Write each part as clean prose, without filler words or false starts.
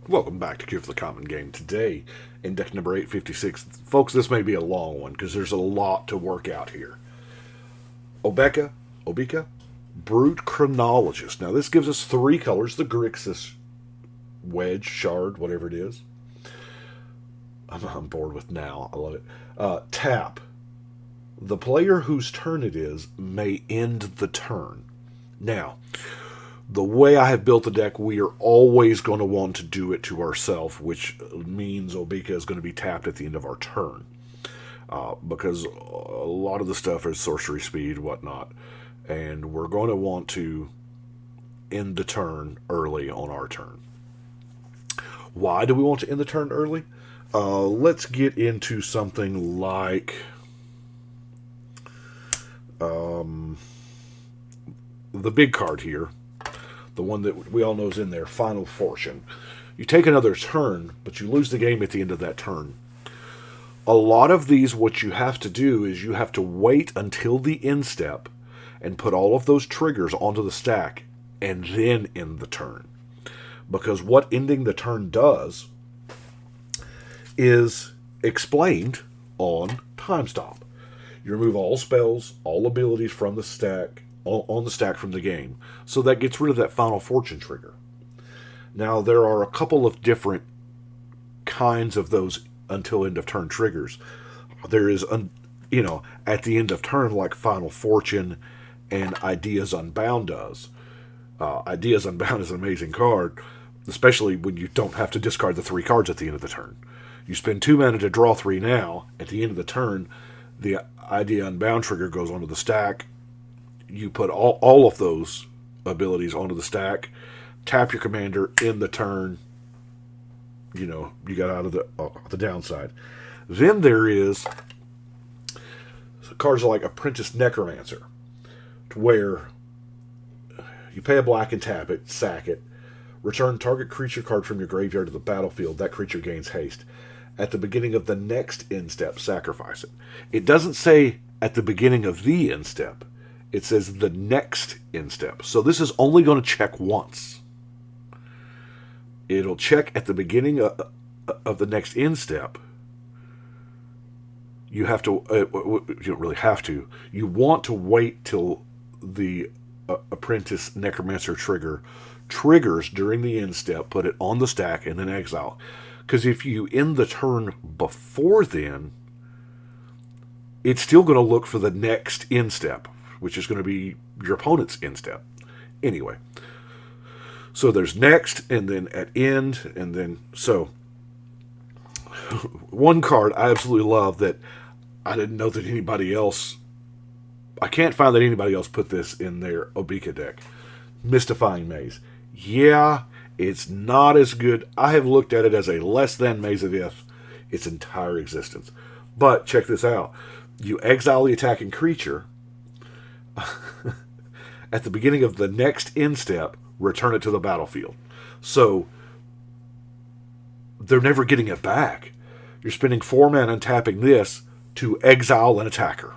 Welcome back to Cure for the Common Game. Today, in deck number 856, folks, this may be a long one because there's a lot to work out here. Obeka, Brute Chronologist. Now, this gives us three colors: the Grixis wedge, shard, whatever it is. I'm bored with now. I love it. Tap. The player whose turn it is may end the turn. Now, the way I have built the deck, we are always going to want to do it to ourselves, which means Obika is going to be tapped at the end of our turn. Because a lot of the stuff is sorcery speed, whatnot. And we're going to want to end the turn early on our turn. Why do we want to end the turn early? Let's get into something like the big card here. The one that we all know is in there, Final Fortune. You take another turn, but you lose the game at the end of that turn. A lot of these, what you have to do is you have to wait until the end step and put all of those triggers onto the stack and then end the turn. Because what ending the turn does is explained on Time Stop. You remove all spells, all abilities from the stack, on the stack from the game. So that gets rid of that Final Fortune trigger. Now, there are a couple of different kinds of those until end of turn triggers. There is, at the end of turn, like Final Fortune and Ideas Unbound does. Ideas Unbound is an amazing card, especially when you don't have to discard the three cards at the end of the turn. You spend 2 mana to draw 3 now. At the end of the turn, the Idea Unbound trigger goes onto the stack. You put all of those abilities onto the stack, tap your commander, in the turn, you got out of the downside. Then there is cards like Apprentice Necromancer, to where you pay a black and tap it, sack it, return target creature card from your graveyard to the battlefield. That creature gains haste. At the beginning of the next end step, sacrifice it. It doesn't say at the beginning of the end step. It says the next end step. So this is only going to check once. It'll check at the beginning of the next end step. You have to, you don't really have to. You want to wait till the Apprentice Necromancer trigger triggers during the end step, put it on the stack, and then exile. Because if you end the turn before then, it's still going to look for the next end step, which is going to be your opponent's end step. Anyway, so there's next, and then at end, and then, so, one card I absolutely love that I didn't know that anybody else, I can't find that anybody else put this in their Obika deck. Mystifying Maze. Yeah, it's not as good. I have looked at it as a less than Maze of Ith its entire existence. But, check this out. You exile the attacking creature. At the beginning of the next end step, return it to the battlefield. So, they're never getting it back. You're spending 4 mana and tapping this to exile an attacker.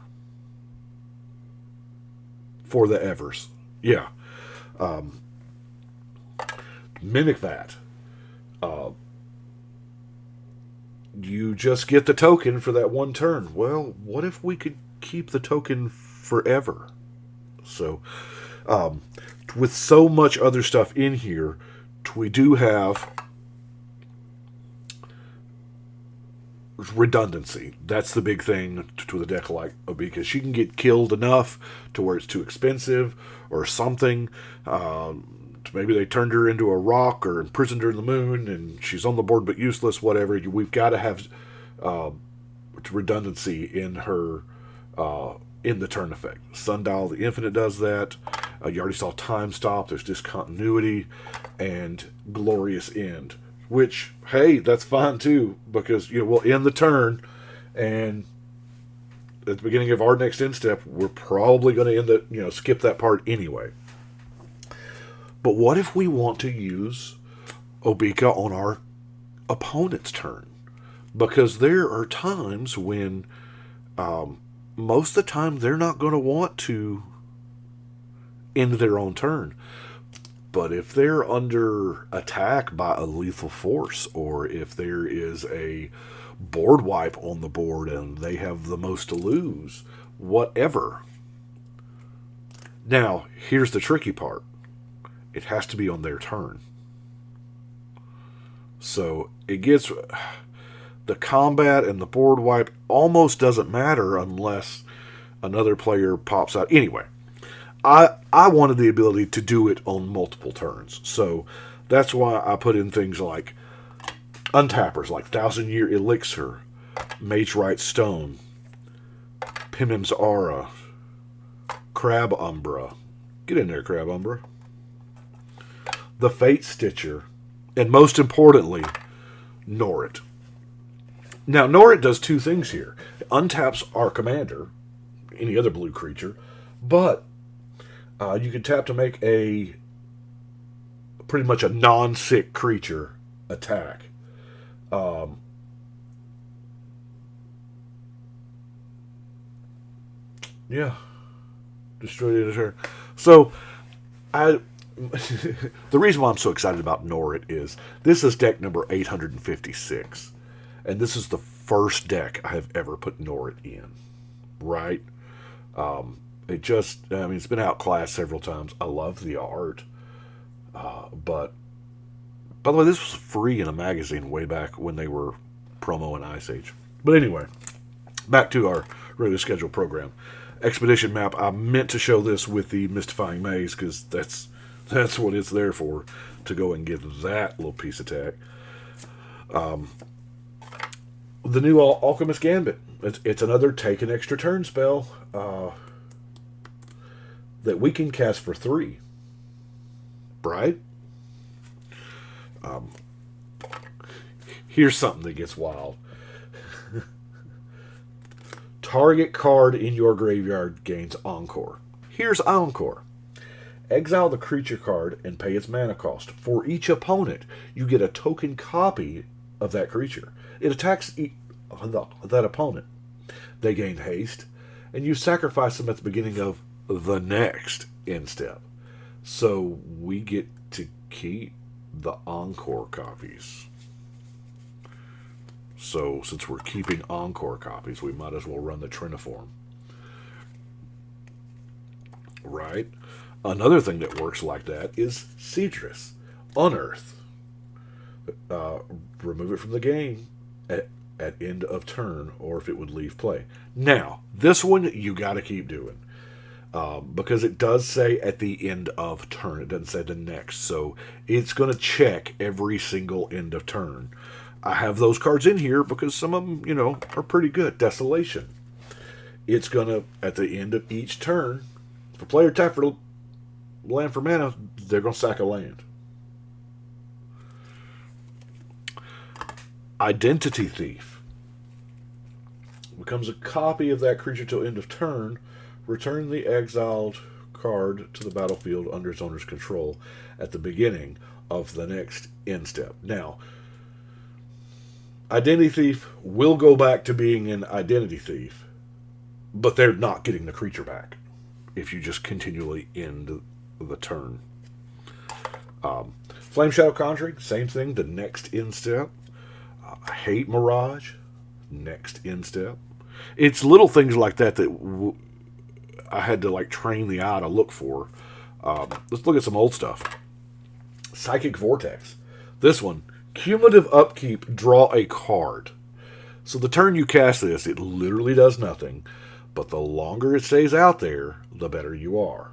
For the Evers. Yeah. Mimic that. You just get the token for that one turn. Well, what if we could keep the token forever? So, with so much other stuff in here, we do have redundancy. That's the big thing to the deck like Obika. She can get killed enough to where it's too expensive or something. Maybe they turned her into a rock or imprisoned her in the moon and she's on the board but useless, whatever. We've got to have redundancy in her in the turn effect. Sundial the Infinite does that. You already saw Time Stop. There's discontinuity and Glorious End, which, hey, that's fine too, because we'll end the turn, and at the beginning of our next end step, we're probably going to end it, skip that part anyway. But what if we want to use Obika on our opponent's turn? Because there are times when most of the time they're not going to want to end their own turn. But if they're under attack by a lethal force, or if there is a board wipe on the board and they have the most to lose, whatever. Now, here's the tricky part. It has to be on their turn. So it gets... The combat and the board wipe almost doesn't matter unless another player pops out. Anyway, I wanted the ability to do it on multiple turns. So that's why I put in things like Untappers, like 1,000-Year Elixir, Mage Right Stone, Pimim's Aura, Crab Umbra. Get in there, Crab Umbra. The Fate Stitcher, and most importantly, Norrit. Now, Norrit does two things here. It untaps our commander, any other blue creature, but you can tap to make a pretty much a non-sick creature attack. Yeah. Destroyed it at her. So, the reason why I'm so excited about Norrit is this is deck number 856. And this is the first deck I have ever put Norrit in. Right? It's been outclassed several times. I love the art. But, by the way, this was free in a magazine way back when they were promo in Ice Age. But anyway, back to our regular scheduled program. Expedition map, I meant to show this with the Mystifying Maze, because that's what it's there for, to go and get that little piece of tech. The new Alchemist Gambit. It's another take an extra turn spell that we can cast for 3. Right? Here's something that gets wild. Target card in your graveyard gains Encore. Here's Encore. Exile the creature card and pay its mana cost. For each opponent, you get a token copy of that creature. It attacks that opponent. They gain haste, and you sacrifice them at the beginning of the next end step. So we get to keep the Encore copies. So since we're keeping Encore copies, we might as well run the Triniform. Right? Another thing that works like that is Siegwarth. Unearth. Remove it from the game at end of turn, or if it would leave play. Now, this one you got to keep doing. Because it does say at the end of turn. It doesn't say the next. So it's going to check every single end of turn. I have those cards in here because some of them, are pretty good. Desolation. It's going to, at the end of each turn, if a player taps for land for mana, they're going to sack a land. Identity Thief. Becomes a copy of that creature till end of turn. Return the exiled card to the battlefield under its owner's control at the beginning of the next end step. Now, Identity Thief will go back to being an Identity Thief, but they're not getting the creature back if you just continually end the turn. Flame Shadow Conjuring, same thing, the next end step. Hate Mirage, next end step. It's little things like that that I had to train the eye to look for. Let's look at some old stuff. Psychic Vortex. This one, cumulative upkeep, draw a card. So the turn you cast this, it literally does nothing, but the longer it stays out there, the better you are.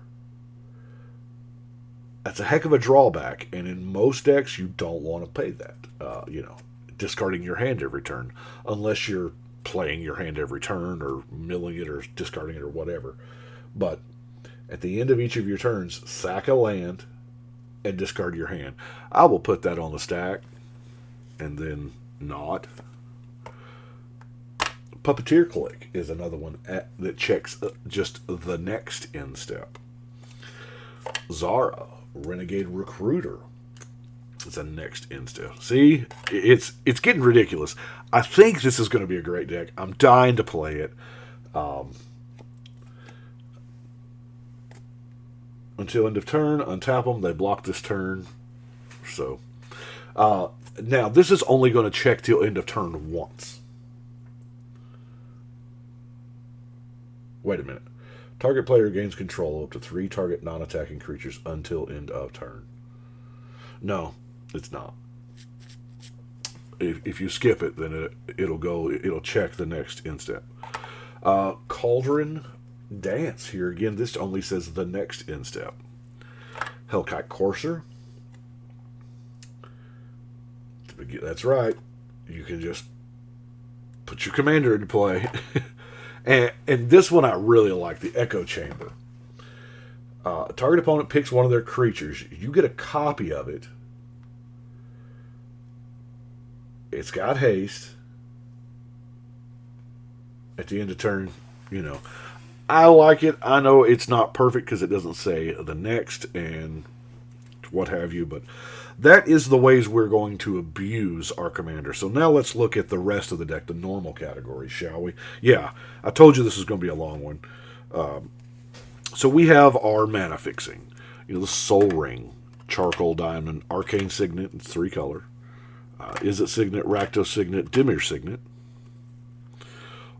That's a heck of a drawback, and in most decks, you don't want to pay that. Discarding your hand every turn, unless you're playing your hand every turn, or milling it, or discarding it, or whatever. But at the end of each of your turns, sack a land and discard your hand. I will put that on the stack, and then not. Puppeteer Click is another one that checks just the next end step. Zara, Renegade Recruiter. It's a next end step. See, it's getting ridiculous. I think this is going to be a great deck. I'm dying to play it. until end of turn. Untap them. They block this turn. So, now this is only going to check till end of turn once. Wait a minute. Target player gains control up to 3 target non-attacking creatures until end of turn. No, it's not. If you skip it, then it'll check the next end step. Cauldron Dance here again. This only says the next end step. Hellkite Courser. That's right. You can just put your commander into play. and this one I really like, the Echo Chamber. Target opponent picks one of their creatures. You get a copy of it. It's got haste. At the end of turn, I like it. I know it's not perfect because it doesn't say the next and what have you, but that is the ways we're going to abuse our commander. So now let's look at the rest of the deck, the normal categories, shall we? Yeah, I told you this is going to be a long one. So we have our mana fixing. The Soul Ring, Charcoal Diamond, Arcane Signet, it's 3 color. Izzet Signet, Rakdos Signet, Dimir Signet.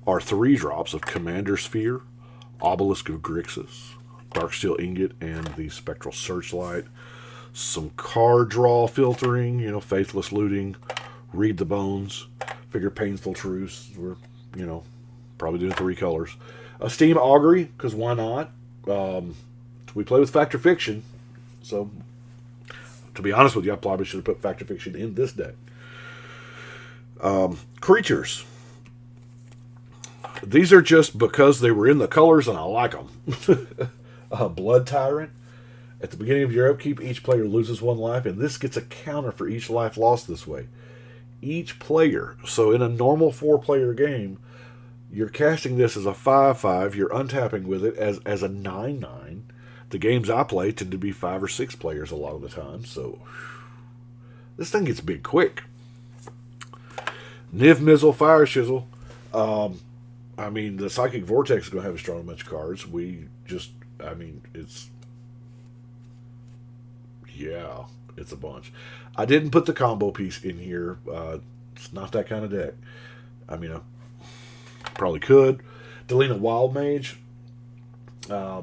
Our 3 drops of Commander Sphere, Obelisk of Grixis, Darksteel Ingot, and the Spectral Searchlight. Some card draw filtering, Faithless Looting, Read the Bones, figure Painful Truce. We're, probably doing 3 colors. Steam Augury, because why not? We play with Fact or Fiction, so to be honest with you, I probably should have put Fact or Fiction in this deck. Creatures. These are just because they were in the colors and I like them. Blood Tyrant. At the beginning of your upkeep, each player loses 1 life, and this gets a counter for each life lost this way. Each player. So in a normal 4-player game, you're casting this as a 5/5. You're untapping with it as a 9/9. The games I play tend to be 5 or 6 players a lot of the time, so this thing gets big quick. Niv Mizzle, Fire Shizzle. The Psychic Vortex is going to have a strong bunch of cards. It's a bunch. I didn't put the combo piece in here. It's not that kind of deck. I probably could. Delina Wild Mage. I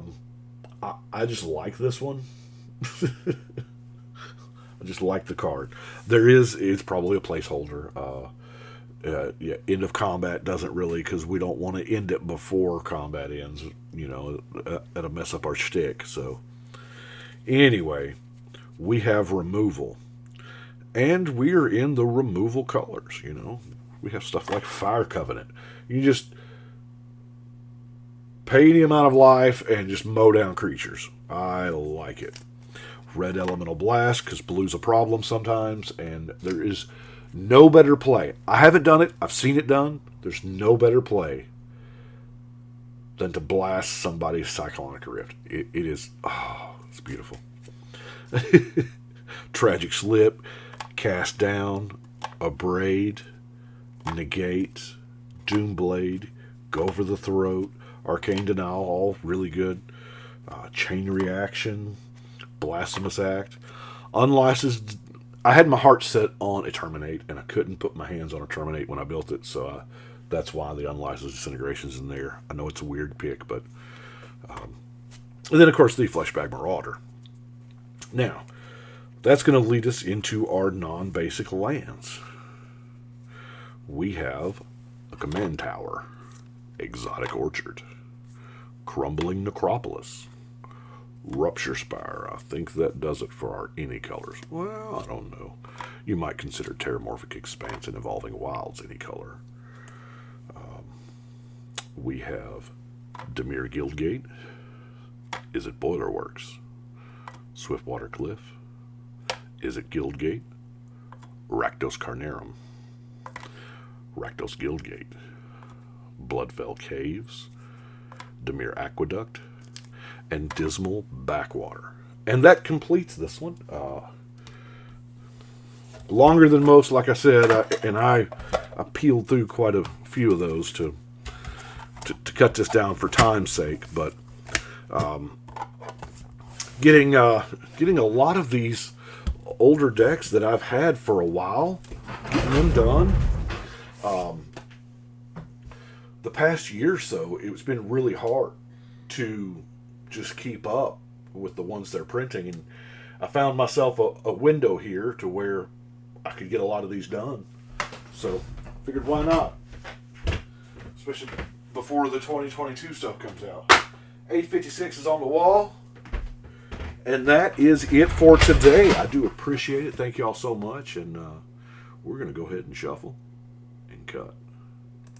just like this one. I just like the card. It's probably a placeholder. End of combat doesn't really, because we don't want to end it before combat ends. That'll mess up our shtick. So, anyway, we have removal. And we're in the removal colors, We have stuff like Fire Covenant. You just pay any amount of life and just mow down creatures. I like it. Red Elemental Blast, because blue's a problem sometimes, and there is no better play. I haven't done it. I've seen it done. There's no better play than to blast somebody's Cyclonic Rift. It is, it's beautiful. Tragic Slip, Cast Down, Abrade, Negate, Doomblade, Go for the Throat, Arcane Denial, all really good. Chain Reaction, Blasphemous Act, Unlicensed. I had my heart set on a Terminate, and I couldn't put my hands on a Terminate when I built it, so that's why the Unlicensed Disintegration's in there. I know it's a weird pick, but... and then, of course, the Fleshbag Marauder. Now, that's going to lead us into our non-basic lands. We have a Command Tower, Exotic Orchard, Crumbling Necropolis, Rupture Spire. I think that does it for our any colors. Well, I don't know. You might consider Terramorphic Expanse and Evolving Wilds any color. We have Dimir Guildgate. Izzet Boilerworks? Swiftwater Cliff? Izzet Guildgate? Rakdos Carnarum? Rakdos Guildgate? Bloodfell Caves? Dimir Aqueduct? And Dismal Backwater. And that completes this one. Longer than most, like I said, I peeled through quite a few of those to cut this down for time's sake, but getting a lot of these older decks that I've had for a while, getting them done. The past year or so, it's been really hard to just keep up with the ones they're printing, and I found myself a window here to where I could get a lot of these done. So figured, why not? Especially before the 2022 stuff comes out. 856 is on the wall. And that is it for today. I do appreciate it. Thank you all so much. And we're going to go ahead and shuffle and cut.